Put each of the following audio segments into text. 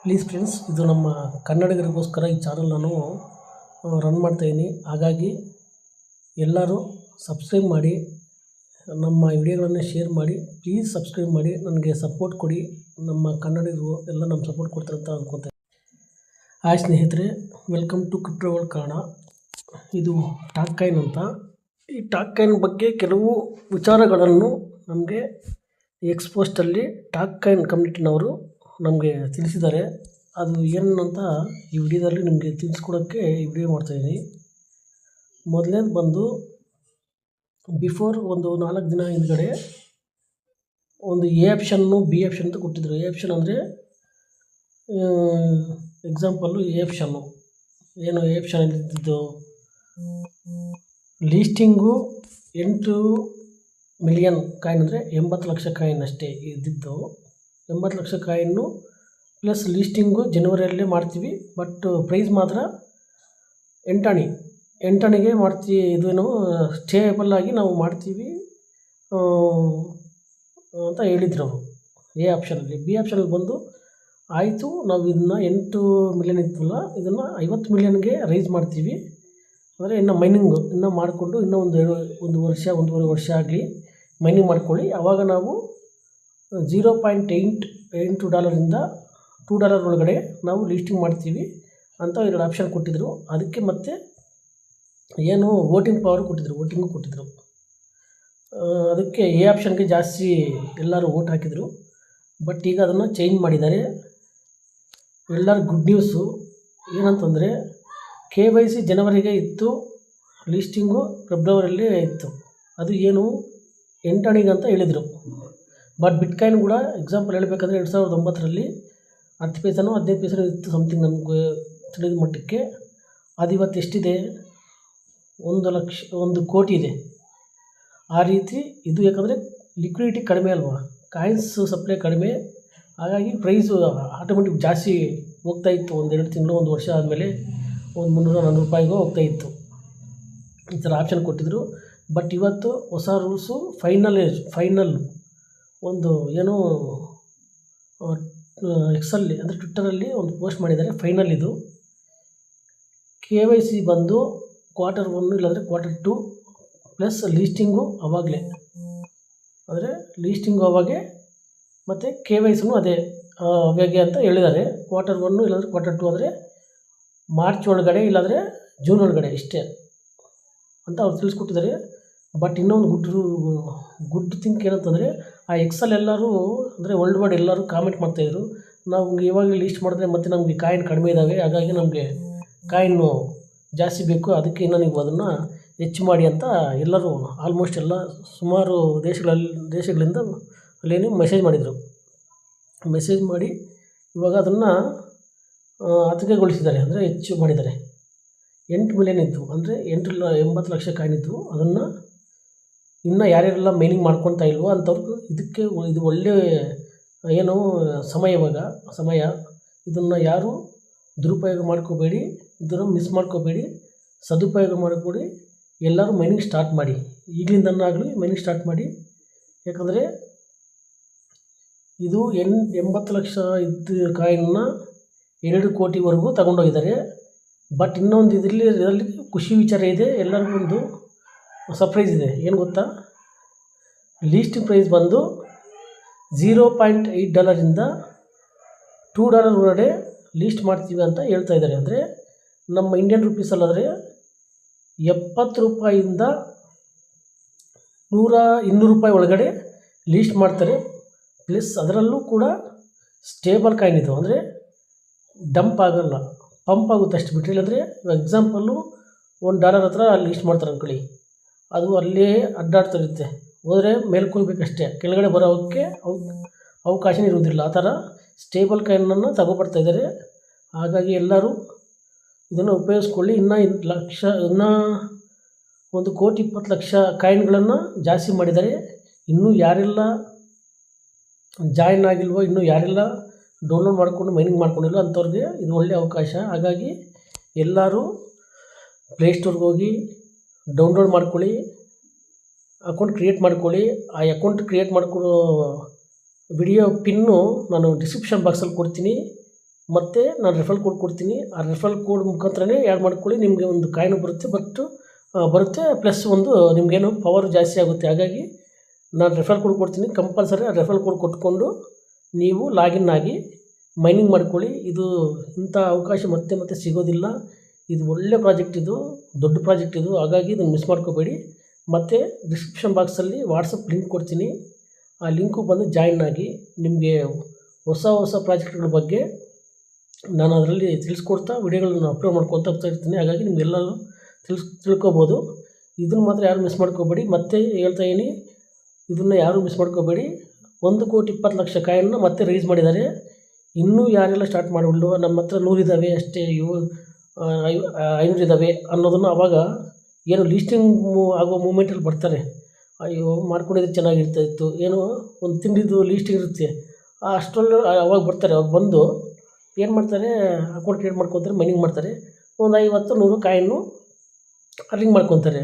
Please friends, ಇದು ನಮ್ಮ ಕನ್ನಡಿಗರಿಗೋಸ್ಕರ ಈ ಚಾನಲ್ ನಾನು ರನ್ ಮಾಡ್ತಾಯಿದ್ದೀನಿ. ಹಾಗಾಗಿ ಎಲ್ಲರೂ ಸಬ್ಸ್ಕ್ರೈಬ್ ಮಾಡಿ, ನಮ್ಮ ವಿಡಿಯೋಗಳನ್ನು ಶೇರ್ ಮಾಡಿ. ಪ್ಲೀಸ್ ಸಬ್ಸ್ಕ್ರೈಬ್ ಮಾಡಿ, ನನಗೆ ಸಪೋರ್ಟ್ ಕೊಡಿ. ನಮ್ಮ ಕನ್ನಡಿಗರು ಎಲ್ಲ ನಮ್ಮ ಸಪೋರ್ಟ್ ಕೊಡ್ತಾರೆ ಅಂತ ಅನ್ಕೊತೀನಿ. ಹಾಯ್ ಸ್ನೇಹಿತರೆ, welcome to crypto world Kannada. ಇದು ಟಾಕ್ ಕಾಯಿನ್ ಅಂತ. ಈ ಟಾಕ್ ಕಾಯಿನ್ ಬಗ್ಗೆ ಕೆಲವು ವಿಚಾರಗಳನ್ನು ನಮಗೆ ಎಕ್ಸ್ಪೋಸ್ಟಲ್ಲಿ ಟಾಕ್ ಕಾಯಿನ್ ಕಮ್ಯುನಿಟಿನವರು ನಮಗೆ ತಿಳಿಸಿದ್ದಾರೆ. ಅದು ಏನು ಅಂತ ಈ ವಿಡಿಯೋದಲ್ಲಿ ನಿಮಗೆ ತಿಳಿಸ್ಕೊಡೋಕ್ಕೆ ಈ ವಿಡಿಯೋ ಮಾಡ್ತಾಯಿದ್ದೀನಿ. ಮೊದಲನೇದು ಬಂದು ಬಿಫೋರ್ ಒಂದು 4 ದಿನ ಹಿಂದ್ಗಡೆ ಒಂದು ಎ ಆಪ್ಷನ್ನು ಬಿ ಆಪ್ಷನ್ ಅಂತ ಕೊಟ್ಟಿದ್ದರು. ಎ ಆಪ್ಷನ್ ಅಂದರೆ ಎಕ್ಸಾಂಪಲ್ಲು ಎ ಆಪ್ಷನ್ನು ಏನು ಎ ಆಪ್ಷನ್ ಇದ್ದಿದ್ದು ಲೀಸ್ಟಿಂಗು 8 ಮಿಲಿಯನ್ ಕಾಯಿನ್ ಅಂದರೆ 80 ಲಕ್ಷ ಕಾಯಿನ್ ಅಷ್ಟೇ ಇದ್ದಿದ್ದು. 80 ಲಕ್ಷ ಕಾಯಿನ್ನು ಪ್ಲಸ್ ಲೀಸ್ಟಿಂಗು ಜನವರಿಯಲ್ಲೇ ಮಾಡ್ತೀವಿ, ಬಟ್ ಪ್ರೈಸ್ ಮಾತ್ರ ಎಂಟಣಿಗೆ ಮಾಡ್ತೀವಿ. ಇದೇನು ಸ್ಟೇಬಲ್ ಆಗಿ ನಾವು ಮಾಡ್ತೀವಿ ಅಂತ ಹೇಳಿದ್ರು ಅವರು ಎ ಆಪ್ಷನಲ್ಲಿ. ಬಿ ಆಪ್ಷನಲ್ಲಿ ಬಂದು ಆಯಿತು, ನಾವು ಇದನ್ನು 8 ಮಿಲಿಯನ್ ಇತ್ತಲ್ಲ, ಇದನ್ನು 50 ಮಿಲಿಯನ್ಗೆ ರೈಸ್ ಮಾಡ್ತೀವಿ. ಅಂದರೆ ಇನ್ನು ಮೈನಿಂಗು ಇನ್ನೂ ಮಾಡಿಕೊಂಡು ಇನ್ನೂ ಒಂದೂವರೆ ವರ್ಷ ಆಗಲಿ ಮೈನಿಂಗ್ ಮಾಡ್ಕೊಳ್ಳಿ. ಆವಾಗ ನಾವು $0.8 $2 ಒಳಗಡೆ ನಾವು ಲೀಸ್ಟಿಂಗ್ ಮಾಡ್ತೀವಿ ಅಂತ 2 ಆಪ್ಷನ್ ಕೊಟ್ಟಿದ್ದರು. ಅದಕ್ಕೆ ಮತ್ತೆ ಏನು ವೋಟಿಂಗ್ ಪವರ್ ಕೊಟ್ಟಿದ್ದರು. ಅದಕ್ಕೆ ಎ ಆಪ್ಷನ್ಗೆ ಜಾಸ್ತಿ ಎಲ್ಲರೂ ವೋಟ್ ಹಾಕಿದರು. ಬಟ್ ಈಗ ಅದನ್ನು ಚೇಂಜ್ ಮಾಡಿದ್ದಾರೆ. ಎಲ್ಲರೂ ಗುಡ್ ನ್ಯೂಸು ಏನಂತಂದರೆ KYC ಜನವರಿಗೆ ಇತ್ತು, ಲೀಸ್ಟಿಂಗು ಫೆಬ್ರವರಿಯಲ್ಲೇ ಇತ್ತು. ಅದು ಏನು 8 ಅಂತ ಹೇಳಿದರು. ಬಟ್ ಬಿಟ್ಕಾಯಿನ್ ಕೂಡ ಎಕ್ಸಾಂಪಲ್ ಹೇಳಬೇಕಂದ್ರೆ 2009ರಲ್ಲಿ 10 ಪೈಸೆನೋ 15 ಪೈಸೆನೋ ಇತ್ತು ಸಮಥಿಂಗ್, ನಮಗೆ ತಿಳಿದ ಮಟ್ಟಕ್ಕೆ. ಅದು ಇವತ್ತು ಎಷ್ಟಿದೆ? 1 ಕೋಟಿ ಇದೆ. ಆ ರೀತಿ ಇದು ಯಾಕಂದರೆ ಲಿಕ್ವಿಡಿಟಿ ಕಡಿಮೆ ಅಲ್ವಾ, ಕಾಯಿನ್ಸ್ ಸಪ್ಲೈ ಕಡಿಮೆ, ಹಾಗಾಗಿ ಪ್ರೈಸು ಆಟೋಮೆಟಿಕ್ ಜಾಸ್ತಿ ಹೋಗ್ತಾಯಿತ್ತು. 1-2 ತಿಂಗಳು 1 ವರ್ಷ ಆದಮೇಲೆ $300-400 ರೂಪಾಯಿಗೂ ಹೋಗ್ತಾಯಿತ್ತು. ಈ ಥರ ಆಪ್ಷನ್ ಕೊಟ್ಟಿದ್ದರು. ಬಟ್ ಇವತ್ತು ಹೊಸ ರೂಲ್ಸು ಫೈನಲ್ ಒಂದು ಏನೋ ಎಕ್ಸಲ್ಲಿ ಅಂದರೆ ಟ್ವಿಟ್ಟರಲ್ಲಿ ಒಂದು ಪೋಸ್ಟ್ ಮಾಡಿದ್ದಾರೆ. ಫೈನಲ್ ಇದು KYC ಬಂದು Q1 ಇಲ್ಲಾಂದರೆ Q2 ಪ್ಲಸ್ ಲೀಸ್ಟಿಂಗು ಅವಾಗಲೇ, ಅಂದರೆ ಲೀಸ್ಟಿಂಗು ಅವಾಗೆ ಮತ್ತು KYCನೂ ಅದೇ ಅವಾಗೆ ಅಂತ ಹೇಳಿದ್ದಾರೆ. Q1 ಇಲ್ಲಾಂದರೆ Q2 ಆದರೆ ಮಾರ್ಚ್ ಒಳಗಡೆ ಇಲ್ಲಾಂದರೆ ಜೂನ್ ಒಳಗಡೆ ಇಷ್ಟೇ ಅಂತ ಅವ್ರು ತಿಳಿಸ್ಕೊಟ್ಟಿದ್ದಾರೆ. ಬಟ್ ಇನ್ನೊಂದು ಗುಡ್ ಥಿಂಕ್ ಏನಂತಂದರೆ ಆ ಎಕ್ಸಲ್ಲಿ ಎಲ್ಲರೂ ಅಂದರೆ ವರ್ಲ್ಡ್ ವೈಡ್ ಎಲ್ಲರೂ ಕಾಮೆಂಟ್ ಮಾಡ್ತಾಯಿದ್ರು, ನಾವು ಇವಾಗ ಲೀಸ್ಟ್ ಮಾಡಿದ್ರೆ ಮತ್ತು ನಮಗೆ ಕಾಯಿನ್ ಕಡಿಮೆ ಇದ್ದಾವೆ, ಹಾಗಾಗಿ ನಮಗೆ ಕಾಯಿನ್ನು ಜಾಸ್ತಿ ಬೇಕು, ಅದಕ್ಕೆ ಇನ್ನು ನೀವು ಅದನ್ನು ಹೆಚ್ಚು ಮಾಡಿ ಅಂತ ಎಲ್ಲರೂ ಆಲ್ಮೋಸ್ಟ್ ಎಲ್ಲ ಸುಮಾರು ದೇಶಗಳಿಂದ ಅಲ್ಲೇನು ಮೆಸೇಜ್ ಮಾಡಿ ಇವಾಗ ಅದನ್ನು ಹತ್ತಿಗೆಗೊಳಿಸಿದ್ದಾರೆ. ಅಂದರೆ ಹೆಚ್ಚು ಮಾಡಿದ್ದಾರೆ. 8 ಮಿಲಿಯನ್ ಇತ್ತು ಅಂದರೆ 80 ಲಕ್ಷ ಕಾಯಿನ್ ಇತ್ತು. ಅದನ್ನು ಇನ್ನು ಯಾರ್ಯಾರೆಲ್ಲ ಮೈನಿಂಗ್ ಮಾಡ್ಕೊತಾ ಇಲ್ವೋ ಅಂಥವ್ರಿಗೆ ಇದು ಒಳ್ಳೆಯ ಏನು ಸಮಯ. ಇದನ್ನು ಯಾರು ದುರುಪಯೋಗ ಮಾಡ್ಕೋಬೇಡಿ, ಇದನ್ನು ಮಿಸ್ ಮಾಡ್ಕೋಬೇಡಿ, ಸದುಪಯೋಗ ಮಾಡಿಕೊಡಿ. ಎಲ್ಲರೂ ಮೈನಿಂಗ್ ಸ್ಟಾರ್ಟ್ ಮಾಡಿ, ಈಗಲಿಂದನಾಗಲಿ ಮೈನಿಂಗ್ ಸ್ಟಾರ್ಟ್ ಮಾಡಿ. ಯಾಕಂದರೆ ಇದು 80 ಲಕ್ಷ ಇದ್ದ ಕಾಯಿನ್ನ 2 ಕೋಟಿವರೆಗೂ ತಗೊಂಡೋಗಿದ್ದಾರೆ. ಬಟ್ ಇನ್ನೊಂದು ಇದರಲ್ಲಿ ಖುಷಿ ವಿಚಾರ ಇದೆ, ಎಲ್ಲರಿಗೂ ಒಂದು ಸರ್ಪ್ರೈಸ್ ಇದೆ. ಏನು ಗೊತ್ತಾ? ಲೀಸ್ಟಿಂಗ್ ಪ್ರೈಸ್ ಬಂದು $0.8 $2 ಒಳಗಡೆ ಲೀಸ್ಟ್ ಮಾಡ್ತೀವಿ ಅಂತ ಹೇಳ್ತಾ ಇದ್ದಾರೆ. ಅಂದರೆ ನಮ್ಮ ಇಂಡಿಯನ್ ರುಪೀಸಲ್ಲಾದರೆ 70 ರೂಪಾಯಿಂದ $200 ಒಳಗಡೆ ಲೀಸ್ಟ್ ಮಾಡ್ತಾರೆ. ಪ್ಲಸ್ ಅದರಲ್ಲೂ ಕೂಡ ಸ್ಟೇಬಲ್ ಕಾಯಿನ್ ಇದು, ಅಂದರೆ ಡಂಪ್ ಆಗಲ್ಲ, ಪಂಪ್ ಆಗುತ್ತೆ ಅಷ್ಟು ಬಿಟ್ಟರೆ. ಇಲ್ಲಾಂದರೆ ಎಕ್ಸಾಂಪಲ್ಲು $1 ಹತ್ರ ಲೀಸ್ಟ್ ಮಾಡ್ತಾರೆ ಅಂದ್ಕೊಳ್ಳಿ, ಅದು ಅಲ್ಲೇ ಅಡ್ಡಾಡ್ತಿರುತ್ತೆ, ಹೋದರೆ ಮೇಲ್ಕೋಗ್ಬೇಕಷ್ಟೇ, ಕೆಳಗಡೆ ಬರೋಕ್ಕೆ ಅವಕಾಶನೇ ಇರುವುದಿಲ್ಲ. ಆ ಥರ ಸ್ಟೇಬಲ್ ಕಾಯಿನನ್ನು ತಗೊಬರ್ತಾಯಿದ್ದಾರೆ. ಹಾಗಾಗಿ ಎಲ್ಲರೂ ಇದನ್ನು ಉಪಯೋಗಿಸ್ಕೊಳ್ಳಿ. ಇನ್ನೂ 1,20,00,000 ಕಾಯಿನ್ಗಳನ್ನು ಜಾಸ್ತಿ ಮಾಡಿದ್ದಾರೆ. ಇನ್ನೂ ಯಾರೆಲ್ಲ ಜಾಯಿನ್ ಆಗಿಲ್ವೋ, ಇನ್ನೂ ಯಾರೆಲ್ಲ ಡೌನ್ಲೋಡ್ ಮಾಡಿಕೊಂಡು ಮೈನಿಂಗ್ ಮಾಡ್ಕೊಂಡಿಲ್ವೋ ಅಂಥವ್ರಿಗೆ ಇದು ಒಳ್ಳೆಯ ಅವಕಾಶ. ಹಾಗಾಗಿ ಎಲ್ಲರೂ ಪ್ಲೇಸ್ಟೋರ್ಗೆ ಹೋಗಿ ಡೌನ್ಲೋಡ್ ಮಾಡ್ಕೊಳ್ಳಿ, ಅಕೌಂಟ್ ಕ್ರಿಯೇಟ್ ಮಾಡ್ಕೊಳ್ಳಿ. ಆ ಅಕೌಂಟ್ ಕ್ರಿಯೇಟ್ ಮಾಡ್ಕೊಳ್ಳೋ ವಿಡಿಯೋ ಪಿನ್ನು ನಾನು ಡಿಸ್ಕ್ರಿಪ್ಷನ್ ಬಾಕ್ಸಲ್ಲಿ ಕೊಡ್ತೀನಿ, ಮತ್ತು ನಾನು ರೆಫರಲ್ ಕೋಡ್ ಕೊಡ್ತೀನಿ. ಆ ರೆಫರಲ್ ಕೋಡ್ ಮುಖಾಂತರನೇ ಆ್ಯಡ್ ಮಾಡ್ಕೊಳ್ಳಿ. ನಿಮಗೆ ಒಂದು ಕಾಯಿನು ಬರುತ್ತೆ ಪ್ಲಸ್ ಒಂದು ನಿಮಗೇನು ಪವರ್ ಜಾಸ್ತಿ ಆಗುತ್ತೆ. ಹಾಗಾಗಿ ನಾನು ರೆಫರಲ್ ಕೋಡ್ ಕೊಡ್ತೀನಿ. ಕಂಪಲ್ಸರಿ ಆ ರೆಫರಲ್ ಕೋಡ್ ಕೊಟ್ಕೊಂಡು ನೀವು ಲಾಗಿನ್ ಆಗಿ ಮೈನಿಂಗ್ ಮಾಡ್ಕೊಳ್ಳಿ. ಇದು ಇಂಥ ಅವಕಾಶ ಮತ್ತೆ ಸಿಗೋದಿಲ್ಲ. ಇದು ಒಳ್ಳೆ ಪ್ರಾಜೆಕ್ಟ್, ಇದು ದೊಡ್ಡ ಪ್ರಾಜೆಕ್ಟ್ ಇದು. ಹಾಗಾಗಿ ಇದನ್ನು ಮಿಸ್ ಮಾಡ್ಕೋಬೇಡಿ. ಮತ್ತು ಡಿಸ್ಕ್ರಿಪ್ಷನ್ ಬಾಕ್ಸಲ್ಲಿ ವಾಟ್ಸಪ್ ಲಿಂಕ್ ಕೊಡ್ತೀನಿ. ಆ ಲಿಂಕು ಬಂದು ಜಾಯಿನ್ ಆಗಿ ನಿಮಗೆ ಹೊಸ ಪ್ರಾಜೆಕ್ಟ್ಗಳ ಬಗ್ಗೆ ನಾನು ಅದರಲ್ಲಿ ತಿಳಿಸ್ಕೊಡ್ತಾ ವಿಡಿಯೋಗಳನ್ನು ಅಪ್ಲೋಡ್ ಮಾಡ್ಕೊತ ಹೋಗ್ತಾ ಇರ್ತೀನಿ. ಹಾಗಾಗಿ ನಿಮಗೆಲ್ಲರೂ ತಿಳ್ಕೊಬೋದು. ಇದನ್ನು ಮಾತ್ರ ಯಾರು ಮಿಸ್ ಮಾಡ್ಕೋಬೇಡಿ. ಮತ್ತೆ ಹೇಳ್ತಾ ಇದೀನಿ, ಇದನ್ನು ಯಾರೂ ಮಿಸ್ ಮಾಡ್ಕೋಬೇಡಿ. 1,20,00,000 ಕಾಯಿನ್ನ ಮತ್ತೆ ರೈಸ್ ಮಾಡಿದ್ದಾರೆ. ಇನ್ನೂ ಯಾರೆಲ್ಲ ಸ್ಟಾರ್ಟ್ ಮಾಡಿಬಿಡಲು ನಮ್ಮ ಹತ್ರ 100 ಇದ್ದಾವೆ ಅಷ್ಟೇ, 500 ಇದ್ದಾವೆ ಅನ್ನೋದನ್ನು ಆವಾಗ ಏನು ಲೀಸ್ಟಿಂಗ್ ಆಗೋ ಮೂಮೆಂಟಲ್ಲಿ ಬರ್ತಾರೆ. ಅಯ್ಯೋ ಮಾಡ್ಕೊಂಡಿದ್ರೆ ಚೆನ್ನಾಗಿರ್ತಾಯಿತ್ತು, ಏನೋ ಒಂದು ತಿಂಡಿದ್ದು ಲೀಸ್ಟಿಂಗ್ ಇರುತ್ತೆ, ಅಷ್ಟರಲ್ಲಿ ಅವಾಗ ಬರ್ತಾರೆ. ಅವಾಗ ಬಂದು ಏನು ಮಾಡ್ತಾರೆ, ಅಕೌಂಟ್ ಕ್ರಿಯೇಟ್ ಮಾಡ್ಕೊತಾರೆ, ಮೈನಿಂಗ್ ಮಾಡ್ತಾರೆ. ಒಂದು 50-100 ಕಾಯಿನ್ನು ಅರ್ನಿಂಗ್ ಮಾಡ್ಕೊತಾರೆ.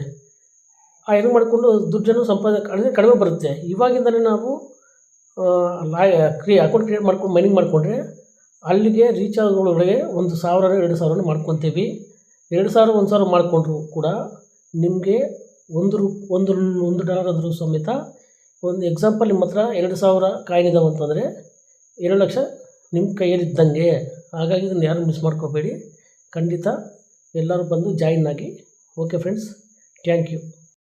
ಆ ಅರ್ನಿಂಗ್ ಮಾಡಿಕೊಂಡು ದುಡ್ಡನ್ನು ಸಂಪಾದನೆ ಕಡಿಮೆ ಬರುತ್ತೆ. ಇವಾಗಿಂದಲೇ ನಾವು ಅಕೌಂಟ್ ಕ್ರಿಯೇಟ್ ಮಾಡ್ಕೊಂಡು ಮೈನಿಂಗ್ ಮಾಡಿಕೊಂಡ್ರೆ ಅಲ್ಲಿಗೆ ರೀಚ್ ಆಗೋಳೊಳಗೆ 1,000-2,000 ಮಾಡ್ಕೊತೀವಿ. 2,000 1,000 ಮಾಡಿಕೊಂಡ್ರು ಕೂಡ ನಿಮಗೆ $1 ಆದರೂ ಸಮೇತ, ಒಂದು ಎಕ್ಸಾಂಪಲ್ ನಿಮ್ಮ ಹತ್ರ 2,000 ಕಾಯಿನ್ ಇದ್ದಾವೆ ಅಂತಂದರೆ 2 ಲಕ್ಷ ನಿಮ್ಮ ಕೈಯಲ್ಲಿದ್ದಂಗೆ. ಹಾಗಾಗಿ ಇದನ್ನು ಯಾರು ಮಿಸ್ ಮಾಡ್ಕೋಬೇಡಿ. ಖಂಡಿತ ಎಲ್ಲರೂ ಬಂದು ಜಾಯಿನ್ ಆಗಿ. Okay friends, thank you.